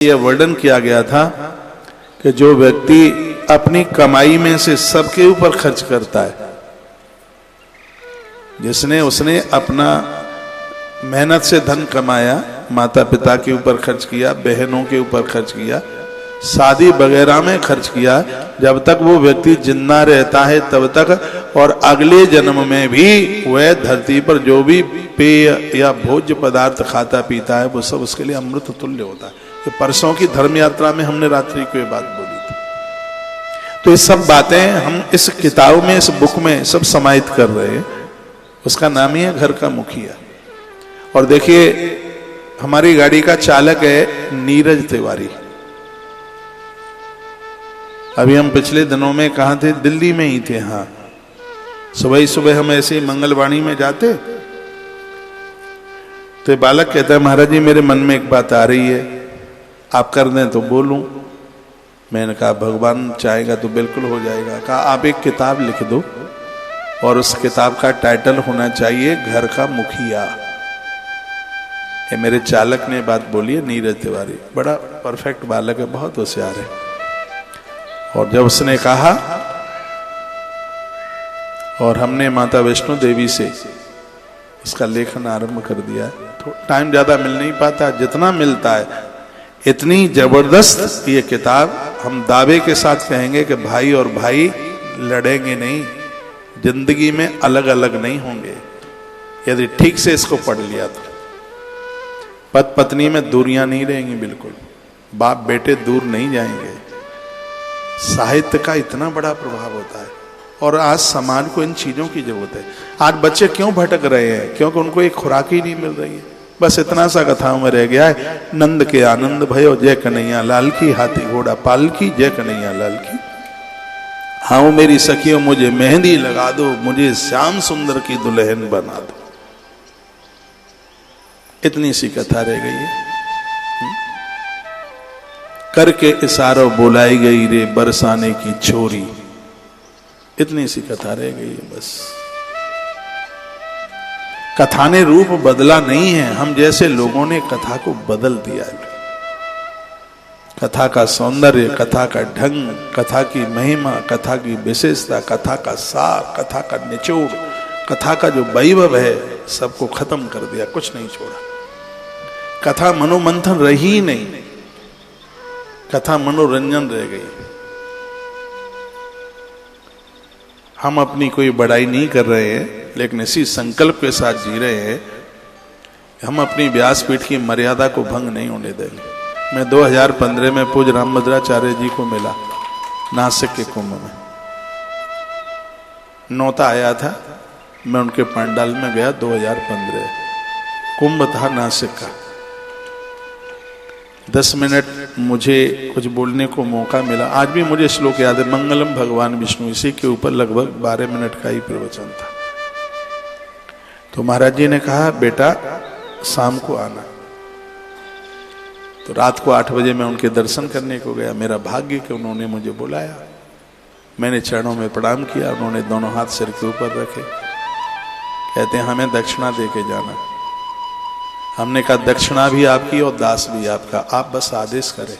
यह वर्णन किया गया था कि जो व्यक्ति अपनी कमाई में से सबके ऊपर खर्च करता है, उसने अपना मेहनत से धन कमाया, माता पिता के ऊपर खर्च किया, बहनों के ऊपर खर्च किया, शादी वगैरह में खर्च किया, जब तक वो व्यक्ति जिंदा रहता है तब तक, और अगले जन्म में भी वह धरती पर जो भी पेय या भोज्य पदार्थ खाता पीता है वो सब उसके लिए अमृत तुल्य होता है। तो परसों की धर्म यात्रा में हमने रात्रि को ये बात बोली थी। तो ये सब बातें हम इस किताब में, इस बुक में सब समाहित कर रहे हैं। उसका नाम ही है घर का मुखिया। और देखिए, हमारी गाड़ी का चालक है नीरज तिवारी। अभी हम पिछले दिनों में कहाँ थे? दिल्ली में ही थे। हाँ, सुबह ही सुबह हम ऐसे ही मंगलवाणी में जाते तो बालक कहता है, महाराज जी मेरे मन में एक बात आ रही है, आप कर दें तो बोलूं। मैंने कहा भगवान चाहेगा तो बिल्कुल हो जाएगा। कहा आप एक किताब लिख दो और उस किताब का टाइटल होना चाहिए घर का मुखिया। ये मेरे चालक ने बात बोली है, नीरज तिवारी, बड़ा परफेक्ट बालक है, बहुत होशियार है। और जब उसने कहा, और हमने माता वैष्णो देवी से उसका लेखन आरंभ कर दिया है। तो टाइम ज्यादा मिल नहीं पाता, जितना मिलता है इतनी जबरदस्त ये किताब। हम दावे के साथ कहेंगे कि भाई और भाई लड़ेंगे नहीं, जिंदगी में अलग अलग नहीं होंगे यदि ठीक से इसको पढ़ लिया तो। पति पत्नी में दूरियां नहीं रहेंगी, बिल्कुल बाप बेटे दूर नहीं जाएंगे। साहित्य का इतना बड़ा प्रभाव होता है। और आज समाज को इन चीजों की जरूरत है। आज बच्चे क्यों भटक रहे हैं? क्योंकि उनको एक खुराक ही नहीं मिल रही है। बस इतना सा कथाओं में रह गया है, नंद के आनंद भयो जय कन्हैया लाल की, हाथी घोड़ा पाल की जय कन्हैया लाल की। हाँ मेरी सखियों मुझे मेहंदी लगा दो, मुझे श्याम सुंदर की दुल्हन बना दो। इतनी सी कथा रह गई है। करके इशारों बुलाई गई रे बरसाने की छोरी। इतनी सी कथा रह गई है बस। कथा ने रूप बदला नहीं है, हम जैसे लोगों ने कथा को बदल दिया है। कथा का सौंदर्य, कथा का ढंग, कथा की महिमा, कथा की विशेषता, कथा का सार, कथा का निचोड़, कथा का जो वैभव है, सबको खत्म कर दिया, कुछ नहीं छोड़ा। कथा मनोमंथन रही ही नहीं, कथा मनोरंजन रह गई। हम अपनी कोई बड़ाई नहीं कर रहे हैं, लेकिन इसी संकल्प के साथ जी रहे हैं, हम अपनी व्यासपीठ की मर्यादा को भंग नहीं होने देंगे। मैं 2015 में पूज्य रामभद्राचार्य जी को मिला नासिक के कुंभ में। नौता आया था, मैं उनके पंडाल में गया। 2015 कुंभ था नासिक का। 10 मिनट मुझे कुछ बोलने को मौका मिला। आज भी मुझे श्लोक याद है, मंगलम भगवान विष्णु, इसी के ऊपर लगभग 12 मिनट का ही प्रवचन था। तो महाराज जी ने कहा बेटा शाम को आना। तो रात को 8 बजे मैं उनके दर्शन करने को गया। मेरा भाग्य कि उन्होंने मुझे बुलाया। मैंने चरणों में प्रणाम किया, उन्होंने दोनों हाथ सिर के ऊपर रखे। कहते हैं हमें दक्षिणा दे के जाना। हमने कहा दक्षिणा भी आपकी और दास भी आपका, आप बस आदेश करें।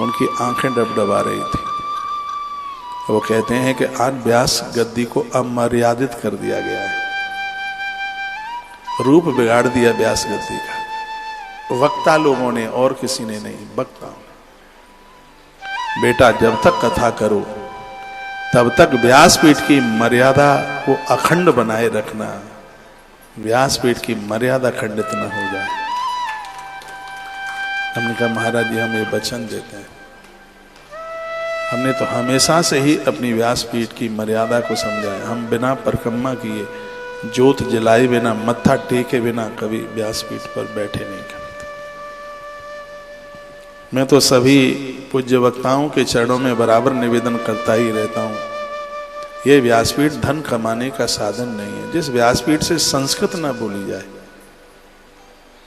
उनकी आंखें डबडबा रही थी। वो कहते हैं कि आज व्यास गद्दी को अमर्यादित कर दिया गया है, रूप बिगाड़ दिया व्यास गद्दी का। वक्ता लोगों ने, और किसी ने नहीं, वक्ताओं ने। बेटा जब तक कथा करो तब तक व्यासपीठ की मर्यादा को अखंड बनाए रखना, व्यासपीठ की मर्यादा खंडित न हो जाए। हमने कहा महाराज जी हम ये वचन देते हैं। हमने तो हमेशा से ही अपनी व्यासपीठ की मर्यादा को समझा है। हम बिना परिक्रमा किए, ज्योत जलाए बिना, मत्था टेके बिना कभी व्यासपीठ पर बैठे नहीं करते। मैं तो सभी पूज्य वक्ताओं के चरणों में बराबर निवेदन करता ही रहता हूँ, ये व्यासपीठ धन कमाने का साधन नहीं है। जिस व्यासपीठ से संस्कृत ना बोली जाए,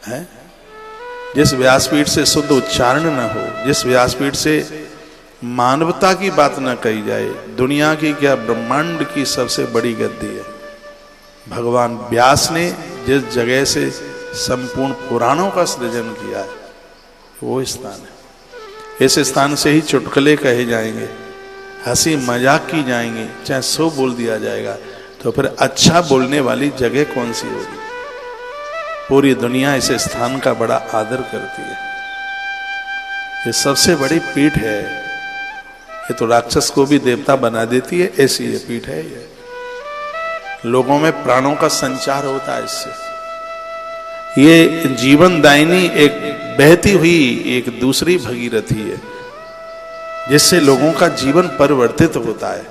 है? जिस व्यासपीठ से शुद्ध उच्चारण ना हो, जिस व्यासपीठ से मानवता की बात ना कही जाए, दुनिया की क्या ब्रह्मांड की सबसे बड़ी गद्दी है। भगवान व्यास ने जिस जगह से संपूर्ण पुराणों का सृजन किया है, वो स्थान है। इस स्थान से ही चुटकुले कहे जाएंगे, हंसी मजाक की जाएंगी, चाहे सो बोल दिया जाएगा, तो फिर अच्छा बोलने वाली जगह कौन सी होगी? पूरी दुनिया इस स्थान का बड़ा आदर करती है। ये सबसे बड़ी पीठ है। ये तो राक्षस को भी देवता बना देती है, ऐसी ये पीठ है। ये लोगों में प्राणों का संचार होता है इससे। ये जीवन दायिनी एक बहती हुई एक दूसरी भगीरथी है, जिससे लोगों का जीवन परिवर्तित होता है।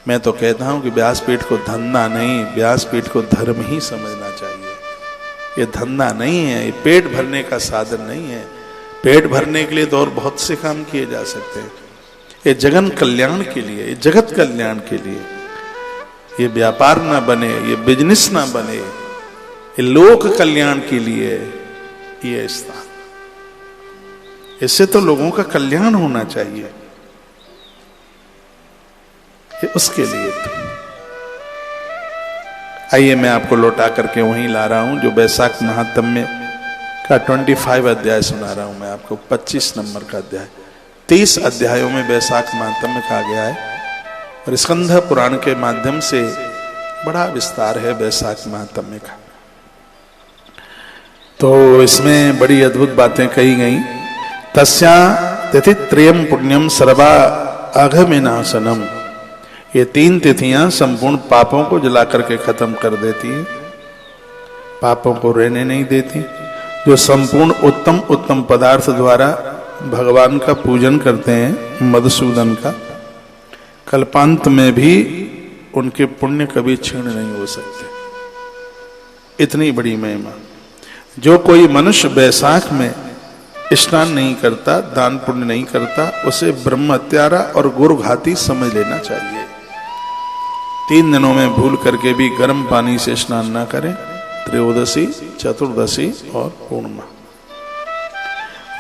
मैं तो कहता हूं कि व्यासपीठ को धंधा नहीं, व्यासपीठ को धर्म ही समझना चाहिए। ये धंधा नहीं है, ये पेट भरने का साधन नहीं है। पेट भरने के लिए तो और बहुत से काम किए जा सकते हैं। ये जगन कल्याण के लिए, ये जगत कल्याण के लिए, ये व्यापार ना बने, ये बिजनेस ना बने, ये लोक कल्याण के लिए ये स्थान। इससे तो लोगों का कल्याण होना चाहिए, ये उसके लिए तो। आइए मैं आपको लौटा करके वहीं ला रहा हूं जो वैशाख महात्म्य का 25 अध्याय सुना रहा हूं मैं आपको। 25 नंबर का अध्याय, 30 अध्यायों में वैशाख महात्म्य कहा गया है और स्कंध पुराण के माध्यम से बड़ा विस्तार है वैशाख महात्म्य का। तो इसमें बड़ी अद्भुत बातें कही गई। तस्या तिथि त्रयम पुण्यम सर्वा अघमिनाशनम। ये 3 तिथियां संपूर्ण पापों को जला करके खत्म कर देती है, पापों को रहने नहीं देती। जो संपूर्ण उत्तम उत्तम पदार्थ द्वारा भगवान का पूजन करते हैं, मधुसूदन का, कल्पांत में भी उनके पुण्य कभी क्षीण नहीं हो सकते। इतनी बड़ी महिमा। जो कोई मनुष्य वैशाख में स्नान नहीं करता, दान पुण्य नहीं करता, उसे ब्रह्म हत्यारा और गुरघाती समझ लेना चाहिए। 3 दिनों में भूल करके भी गर्म पानी से स्नान ना करें, त्रयोदशी, चतुर्दशी और पूर्णिमा।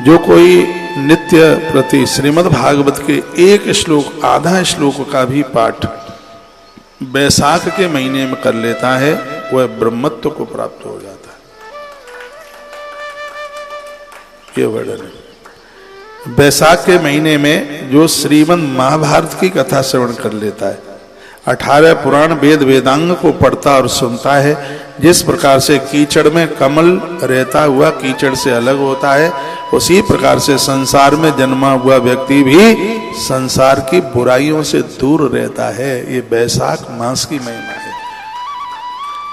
जो कोई नित्य प्रति श्रीमद् भागवत के 1 श्लोक, आधा श्लोक का भी पाठ वैशाख के महीने में कर लेता है, वह ब्रह्मत्व को प्राप्त हो जाता है। ये वर्णन है। वैशाख के महीने में जो श्रीमद् महाभारत की कथा श्रवण कर लेता है, 18 पुराण वेद वेदांग को पढ़ता और सुनता है, जिस प्रकार से कीचड़ में कमल रहता हुआ कीचड़ से अलग होता है, उसी प्रकार से संसार में जन्मा हुआ व्यक्ति भी संसार की बुराइयों से दूर रहता है। ये वैशाख मास की महिमा है।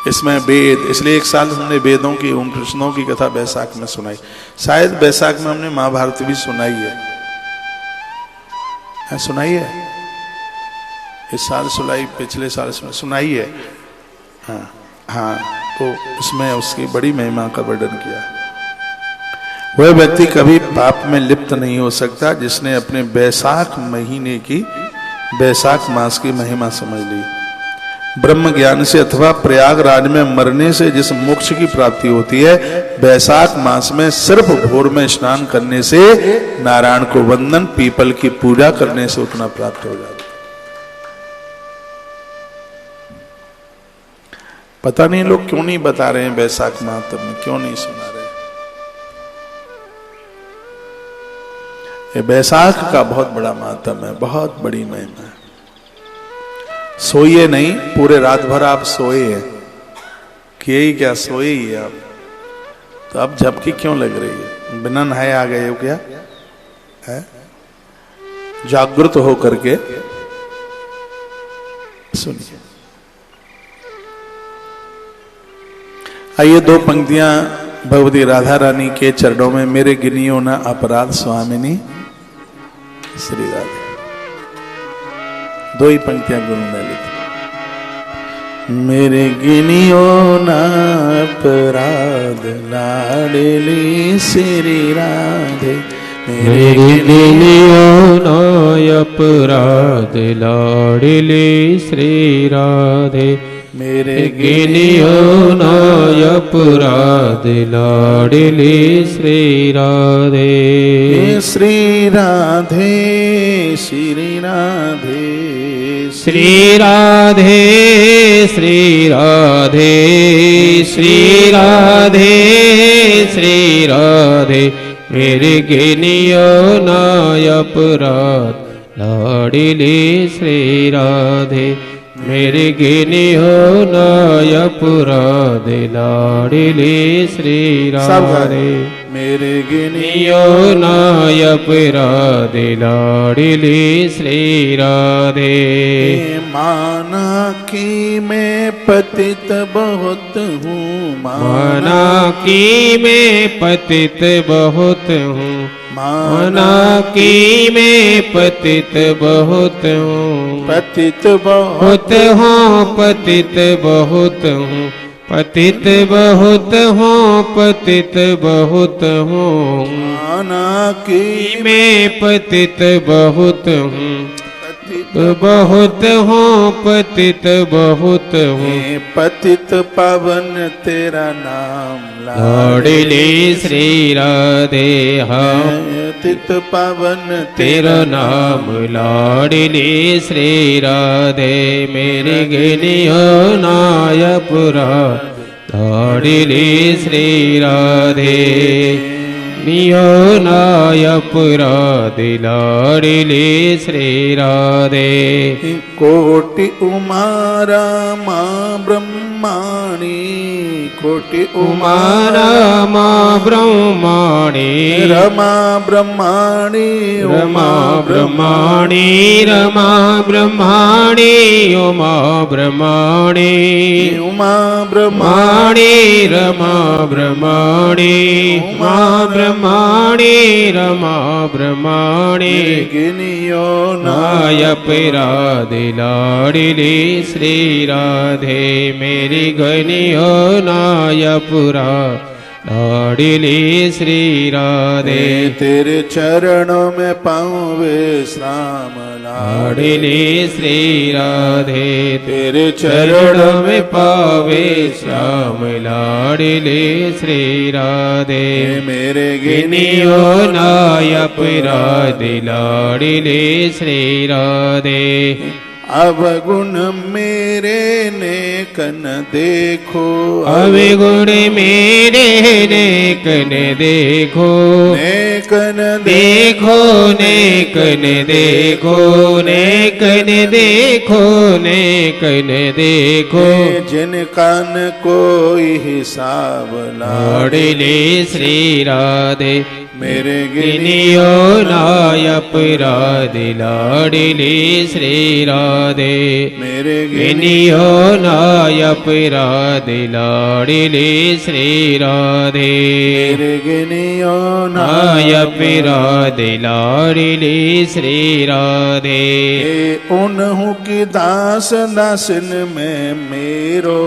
इसमें वेद, इसलिए 1 साल हमने वेदों की, ओम कृष्णों की कथा वैशाख में सुनाई। शायद वैशाख में हमने महाभारत भी सुनाई है, सुनाई है। इस साल सुनाई, पिछले साल सुनाई है। हाँ, तो उसमें उसकी बड़ी महिमा का वर्णन किया। वह व्यक्ति कभी पाप में लिप्त नहीं हो सकता जिसने अपने वैशाख महीने की, वैशाख मास की महिमा समझ ली। ब्रह्म ज्ञान से अथवा प्रयागराज में मरने से जिस मोक्ष की प्राप्ति होती है, वैशाख मास में सिर्फ भोर में स्नान करने से, नारायण को वंदन, पीपल की पूजा करने से उतना प्राप्त हो जाता है। पता नहीं लोग क्यों नहीं बता रहे हैं वैशाख महात्म्य में, क्यों नहीं सुना रहे। ये वैशाख का बहुत बड़ा महात्म्य है, बहुत बड़ी महिमा है। सोइए नहीं, पूरे रात भर आप सोए हैं कि यही क्या, सोए ही आप, तो अब झपकी क्यों लग रही है? बिना नहाए आ गए हो क्या है? जागृत हो करके सुनिए। आइए 2 पंक्तियां भगवती राधा रानी के चरणों में। मेरे गिनियो ना अपराध स्वामिनी श्री राधे। 2 ही पंक्तियां गुरु ने लिखी। मेरे गिनियो ना अपराध लाडली श्री राधे। मेरे गिनियो ना अपराध लाडली श्री राधे। मेरे गिनियो ना अपराध लाडली श्री राधे। श्री राधे श्री राधे श्री राधे श्री राधे श्री राधे श्री राधे मेरे गिनियो नाय अपराध लाडली श्री राधे मेरे गिनियो नाय अपराध लाडली श्री राधे मेरे गिनियो नाय अपराध लाडली श्री राधे माना कि मैं पतित बहुत हूँ माना कि मैं पतित बहुत हूँ माना कि मैं पतित बहुत हूँ पतित बहुत हूँ पतित बहुत हूँ पतित बहुत हूँ पतित बहुत हूँ माना कि मैं पतित बहुत हूँ बहुत हूँ पतित बहुत हूँ पतित पावन तेरा नाम लाडली श्री राधे हम पतित पावन तेरा नाम लाडली श्री राधे मेरे गिनियो नाय अपराध लाडली श्री राधे नियो नाय अपराध लाडली श्री राधे कोटि उमा रमा ब्रह्माणी कोटि उमा रमा ब्रह्माणी रमा ब्रह्माणी रमा ब्रह्माणी रमा ब्रह्माणी उमा ब्रह्माणी उमा ब्रह्मा ब्रह्माणी रमा ब्रह्माणी उमा ब्रह्माणी रमा ब्रह्माणी गिनियो नाय अपराध लाडली श्री राधे मेरी गनियो नाय अपराध लाडली श्री राधे तेरे चरणों में पाऊं विश्राम लाडली श्री राधे तेरे चरणों में पावे श्याम लाडली श्री राधे मेरे गिनियो नाय अपराध लाडली श्री राधे अवगुण मेरे नेकन देखो अवगुण मेरे नेकन देखो नेकन देखो नेकन देखो नेकन देखो नेकन देखो जिन कान कोई हिसाब लाडली श्री राधे मेरे गिनियो नाय अपराध लाडली श्री राधे मेरे गिनियो नाय अपराध लाडली श्री राधे मेरे गिनियो नाय अपराध लाडली श्री राधे उन्हु की दास दासिन में मेरो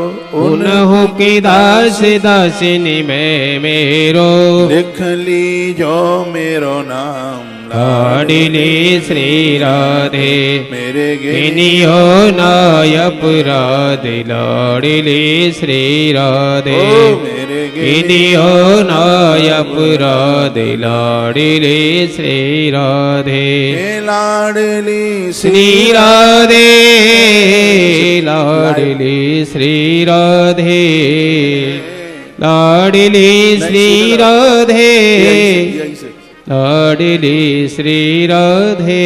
उन्हु की दास दासिनी में मेरो लिख ली जो मेरो नाम लाडली श्री राधे मेरे गिनियो नाय अपराध लाडली श्री राधे मेरे गिनियो नाय अपराध लाडली श्री राधे लाडली श्री राधे लाडली श्री राधे लाडली श्री राधे लाडली श्री राधे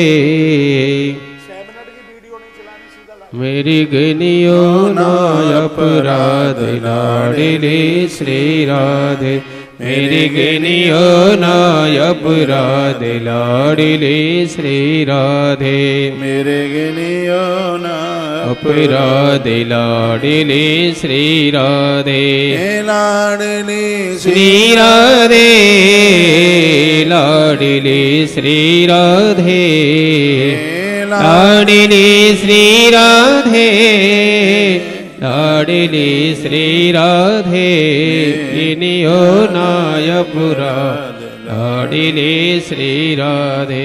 मेरी गिनियो नाय अपराध लाडली श्री राधे मेरी गिनियो नाय अपराध लाडली श्री राधे मेरे गिनियो ना अपराध लाडली श्री राधे लाडली श्री राधे लाडली श्री राधे लाडली श्री राधे लाडली श्री राधे गिनियो नाय अपराध लाडली श्री राधे।